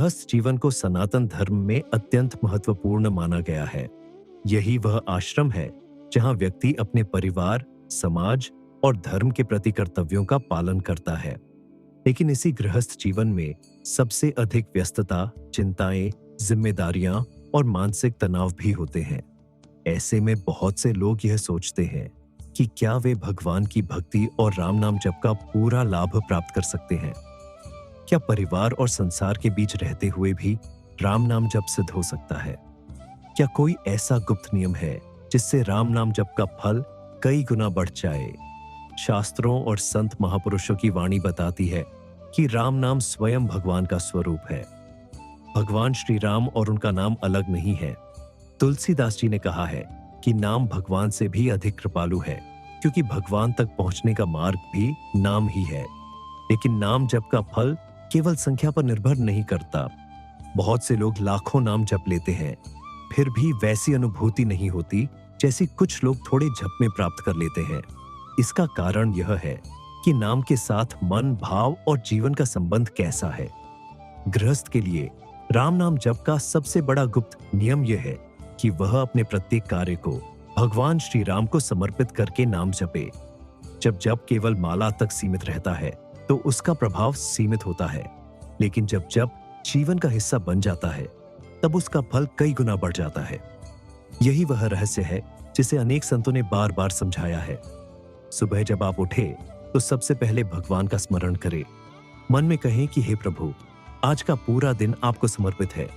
गृहस्थ जीवन को सनातन धर्म में अत्यंत महत्वपूर्ण माना गया है। यही वह आश्रम है जहां व्यक्ति अपने परिवार, समाज और धर्म के प्रति कर्तव्यों का पालन करता है। लेकिन इसी गृहस्थ जीवन में सबसे अधिक व्यस्तता, चिंताएं, जिम्मेदारियां और मानसिक तनाव भी होते हैं। ऐसे में बहुत से लोग यह सोचते हैं कि क्या वे भगवान की भक्ति और राम नाम जप का पूरा लाभ प्राप्त कर सकते हैं। क्या परिवार और संसार के बीच रहते हुए भी राम नाम जप सिद्ध हो सकता है? क्या कोई ऐसा गुप्त नियम है जिससे राम नाम जप का फल कई गुना बढ़ जाए? शास्त्रों और संत महापुरुषों की वाणी बताती है कि राम नाम स्वयं भगवान का स्वरूप है। भगवान श्री राम और उनका नाम अलग नहीं है। तुलसीदास जी ने कहा है कि नाम भगवान से भी अधिक कृपालु है, क्योंकि भगवान तक पहुंचने का मार्ग भी नाम ही है। लेकिन नाम जप का फल केवल संख्या पर निर्भर नहीं करता। बहुत से लोग लाखों नाम जप लेते हैं, फिर भी वैसी अनुभूति नहीं होती जैसी कुछ लोग थोड़े जप में प्राप्त कर लेते हैं। इसका कारण यह है कि नाम के साथ मन, भाव और जीवन का संबंध कैसा है। गृहस्थ के लिए राम नाम जप का सबसे बड़ा गुप्त नियम यह है कि वह अपने प्रत्येक कार्य को भगवान श्री राम को समर्पित करके नाम जपे। जब जप केवल माला तक सीमित रहता है तो उसका प्रभाव सीमित होता है, लेकिन जब जप जीवन का हिस्सा बन जाता है तब उसका फल कई गुना बढ़ जाता है। यही वह रहस्य है जिसे अनेक संतों ने बार बार समझाया है। सुबह जब आप उठे तो सबसे पहले भगवान का स्मरण करें। मन में कहें कि हे प्रभु, आज का पूरा दिन आपको समर्पित है।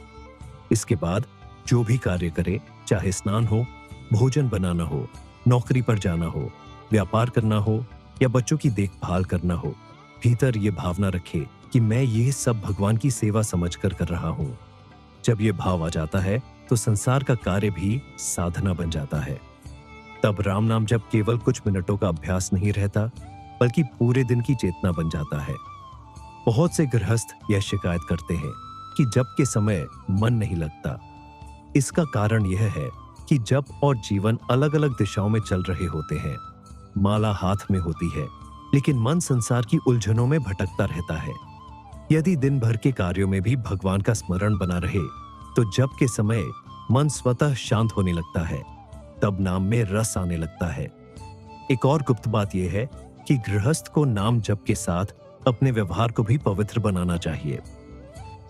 इसके बाद जो भी कार्य करें, चाहे स्नान हो, भोजन बनाना हो, नौकरी पर जाना हो, व्यापार करना हो या बच्चों की देखभाल करना हो, भीतर ये भावना रखे कि मैं ये सब भगवान की सेवा समझकर कर रहा हूं। जब ये भाव आ जाता है तो संसार का कार्य भी साधना बन जाता है। तब राम नाम जप केवल कुछ मिनटों का अभ्यास नहीं रहता, बल्कि पूरे दिन की चेतना बन जाता है। बहुत से गृहस्थ यह शिकायत करते हैं कि जप के समय मन नहीं लगता। इसका कारण यह है कि जप और जीवन अलग अलग दिशाओं में चल रहे होते हैं। माला हाथ में होती है, लेकिन मन संसार की उलझनों में भटकता रहता है। यदि दिन भर के कार्यों में भी भगवान का स्मरण बना रहे तो जप के समय मन स्वतः शांत होने लगता है। तब नाम में रस आने लगता है। एक और गुप्त बात यह है कि गृहस्थ को नाम जप के साथ अपने व्यवहार को भी पवित्र बनाना चाहिए।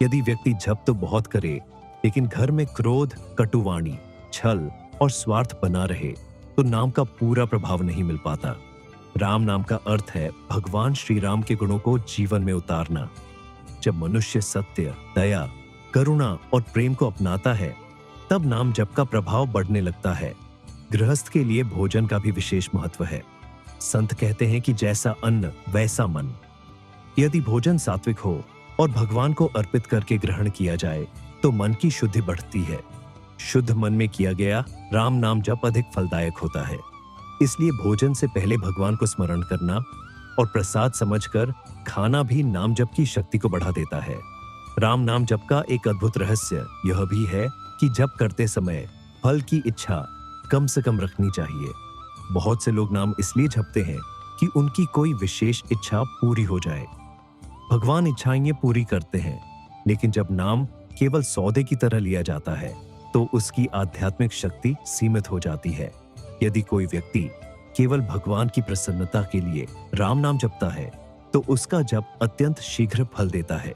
यदि व्यक्ति जप तो बहुत करे, लेकिन घर में क्रोध, कटुवाणी, छल और स्वार्थ बना रहे तो नाम का पूरा प्रभाव नहीं मिल पाता। राम नाम का अर्थ है भगवान श्री राम के गुणों को जीवन में उतारना। जब मनुष्य सत्य, दया, करुणा और प्रेम को अपनाता है तब नाम जप का प्रभाव बढ़ने लगता है। गृहस्थ के लिए भोजन का भी विशेष महत्व है। संत कहते हैं कि जैसा अन्न वैसा मन। यदि भोजन सात्विक हो और भगवान को अर्पित करके ग्रहण किया जाए तो मन की शुद्धि बढ़ती है। शुद्ध मन में किया गया राम नाम जप अधिक फलदायक होता है। इसलिए भोजन से पहले भगवान को स्मरण करना और प्रसाद समझकर खाना भी नाम जप की शक्ति को बढ़ा देता है। राम नाम जप का एक अद्भुत रहस्य यह भी है कि जप करते समय फल की इच्छा कम से कम रखनी चाहिए। बहुत से लोग नाम इसलिए जपते हैं कि उनकी कोई विशेष इच्छा पूरी हो जाए। भगवान इच्छाएं ये पूरी करते हैं, लेकिन जब नाम केवल सौदे की तरह लिया जाता है तो उसकी आध्यात्मिक शक्ति सीमित हो जाती है। यदि कोई व्यक्ति केवल भगवान की प्रसन्नता के लिए राम नाम जपता है तो उसका जप अत्यंत शीघ्र फल देता है।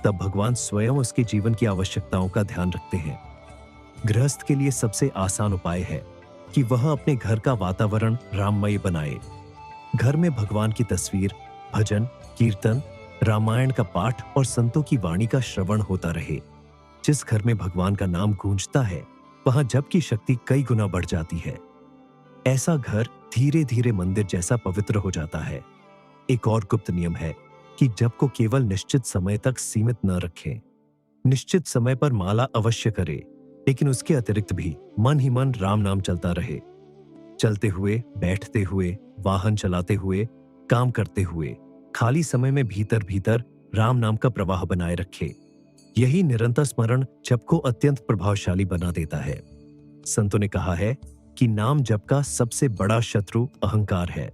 तब भगवान स्वयं उसके जीवन की आवश्यकताओं का ध्यान रखते हैं। गृहस्थ के लिए सबसे आसान उपाय है कि वह अपने घर का वातावरण राममय बनाए। घर में भगवान की तस्वीर, भजन, कीर्तन, रामायण का पाठ और संतों की वाणी का श्रवण होता रहे। जिस घर में भगवान का नाम गूंजता है वहां जप की शक्ति कई गुना बढ़ जाती है। ऐसा घर धीरे धीरे मंदिर जैसा पवित्र हो जाता है। एक और गुप्त नियम है कि जप को केवल निश्चित समय तक सीमित न रखें। निश्चित समय पर माला अवश्य करें, लेकिन उसके अतिरिक्त भी मन ही मन राम नाम चलता रहे। चलते हुए, बैठते हुए, वाहन चलाते हुए, काम करते हुए, खाली समय में भीतर भीतर राम नाम का प्रवाह बनाए रखे। यही निरंतर स्मरण जप को अत्यंत प्रभावशाली बना देता है। संतों ने कहा है कि नाम जप का सबसे बड़ा शत्रु अहंकार है।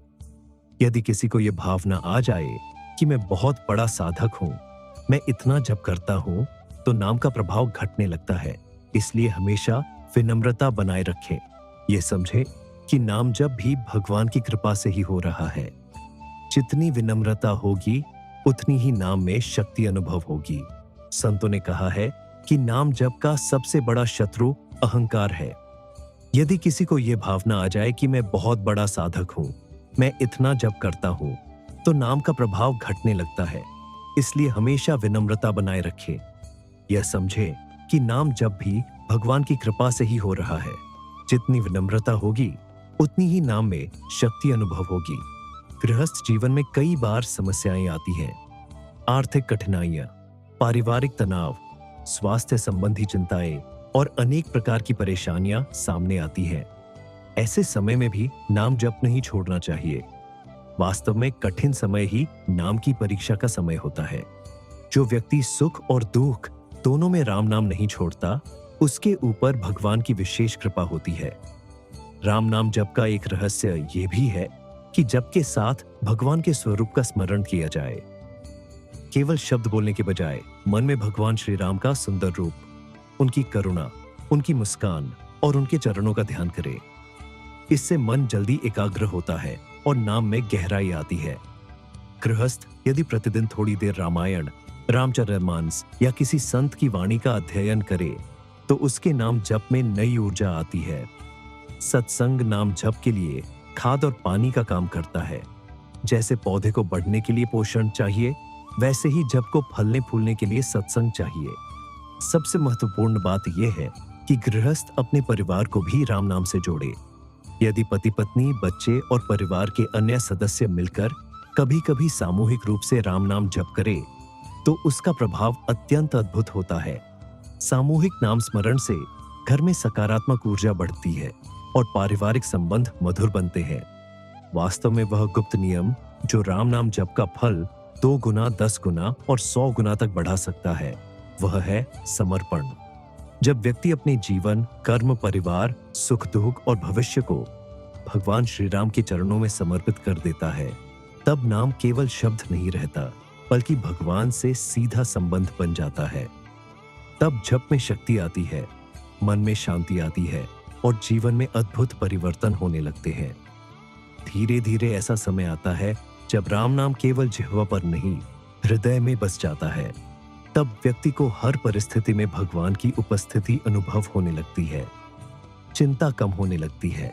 यदि किसी को यह भावना आ जाए कि मैं बहुत बड़ा साधक हूं, मैं इतना जप करता हूं, तो नाम का प्रभाव घटने लगता है। इसलिए हमेशा विनम्रता बनाए रखें। यह समझें कि नाम जप भी भगवान की कृपा से ही हो रहा है। जितनी विनम्रता होगी उतनी ही नाम में शक्ति अनुभव होगी। संतों ने कहा है कि नाम जप का सबसे बड़ा शत्रु अहंकार है। यदि किसी को यह भावना आ जाए कि मैं बहुत बड़ा साधक हूं, मैं इतना जप करता हूं, तो नाम का प्रभाव घटने लगता है। इसलिए हमेशा विनम्रता बनाए रखें। यह समझे कि नाम जप भी भगवान की कृपा से ही हो रहा है। जितनी विनम्रता होगी उतनी ही नाम में शक्ति अनुभव होगी। गृहस्थ जीवन में कई बार समस्याएं आती हैं। आर्थिक कठिनाइयां, पारिवारिक तनाव, स्वास्थ्य संबंधी चिंताएं और अनेक प्रकार की परेशानियां सामने आती हैं। ऐसे समय में भी नाम जप नहीं छोड़ना चाहिए। वास्तव में कठिन समय ही नाम की परीक्षा का समय होता है। जो व्यक्ति सुख और दुख दोनों में राम नाम नहीं छोड़ता, उसके ऊपर भगवान की विशेष कृपा होती है। राम नाम जप का एक रहस्य यह भी है कि जप के साथ भगवान के स्वरूप का स्मरण किया जाए। केवल शब्द बोलने के बजाय मन में भगवान श्री राम का सुंदर रूप, उनकी करुणा, उनकी मुस्कान और उनके चरणों का ध्यान करें। इससे मन जल्दी एकाग्र होता है और नाम में गहराई आती है। गृहस्थ यदि प्रतिदिन थोड़ी देर रामायण, रामचरितमानस या किसी संत की वाणी का अध्ययन करे, तो उसके नाम जप में नई ऊर्जा आती है। सत्संग नाम जप के लिए खाद और पानी का काम करता है। जैसे पौधे को बढ़ने के लिए पोषण चाहिए, वैसे ही जप को फलने फूलने के लिए सत्संग चाहिए। सबसे महत्वपूर्ण बात यह है कि गृहस्थ अपने परिवार को भी राम नाम से जोड़े। यदि पति पत्नी, बच्चे और परिवार के अन्य सदस्य मिलकर कभी-कभी सामूहिक रूप से राम नाम जप करे, तो उसका प्रभाव अत्यंत अद्भुत होता है। सामूहिक नाम स्मरण से घर में सकारात्मक ऊर्जा बढ़ती है और पारिवारिक संबंध मधुर बनते हैं। वास्तव में वह गुप्त नियम जो राम नाम जप का फल 2 गुना, 10 गुना और 100 गुना तक बढ़ा सकता है, वह है समर्पण। जब व्यक्ति अपने जीवन, कर्म, परिवार, सुख दुख और भविष्य को भगवान श्री राम के चरणों में समर्पित कर देता है, तब नाम केवल शब्द नहीं रहता, बल्कि भगवान से सीधा संबंध बन जाता है। तब जप में शक्ति आती है, मन में शांति आती है और जीवन में अद्भुत परिवर्तन होने लगते हैं। धीरे धीरे ऐसा समय आता है जब राम नाम केवल जिह्वा पर नहीं, हृदय में बस जाता है। तब व्यक्ति को हर परिस्थिति में भगवान की उपस्थिति अनुभव होने लगती है। चिंता कम होने लगती है,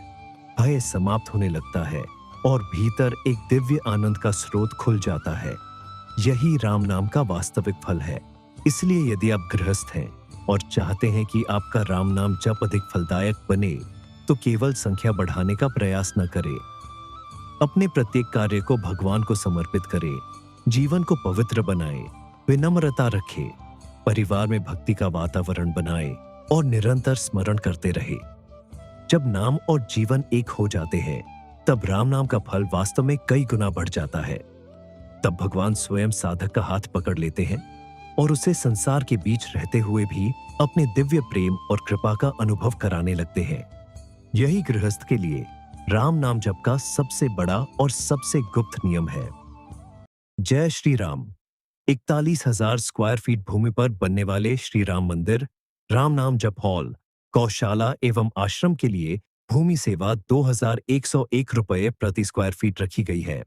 भय समाप्त होने लगता है और भीतर एक दिव्य आनंद का स्रोत खुल जाता है। यही राम नाम का वास्तविक फल है। इसलिए यदि आप गृहस्थ हैं और चाहते हैं कि आपका राम नाम जप अधिक फलदायक बने, तो केवल संख्या बढ़ाने का प्रयास न करें। अपने प्रत्येक कार्य को भगवान को समर्पित करें, जीवन को पवित्र बनाएं, विनम्रता रखें, परिवार में भक्ति का वातावरण बनाएं और निरंतर स्मरण करते रहे। जब नाम और जीवन एक हो जाते हैं, तब राम नाम का फल वास्तव में कई गुना बढ़ जाता है। तब भगवान स्वयं साधक का हाथ पकड़ लेते हैं और उसे संसार के बीच रहते हुए भी अपने दिव्य प्रेम और कृपा का अनुभव कराने लगते हैं। यही गृहस्थ के लिए राम नाम जप का सबसे बड़ा और सबसे गुप्त नियम है। जय श्री राम। 41,000 स्क्वायर फीट भूमि पर बनने वाले श्री राम मंदिर, राम नाम जप हॉल, गौशाला एवं आश्रम के लिए भूमि सेवा 2,101 रुपये प्रति स्क्वायर फीट रखी गई है।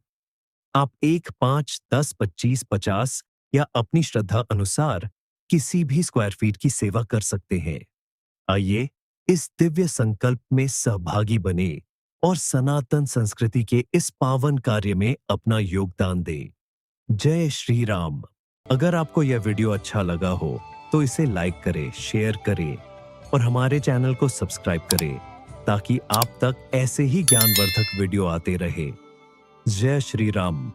आप 1, 5, 10, 25, 50 या अपनी श्रद्धा अनुसार किसी भी स्क्वायर फीट की सेवा कर सकते हैं। आइए इस दिव्य संकल्प में सहभागी बने और सनातन संस्कृति के इस पावन कार्य में अपना योगदान दें। जय श्री राम। अगर आपको यह वीडियो अच्छा लगा हो तो इसे लाइक करें, शेयर करें और हमारे चैनल को सब्सक्राइब करें, ताकि आप तक ऐसे ही ज्ञानवर्धक वीडियो आते रहे। जय श्री राम।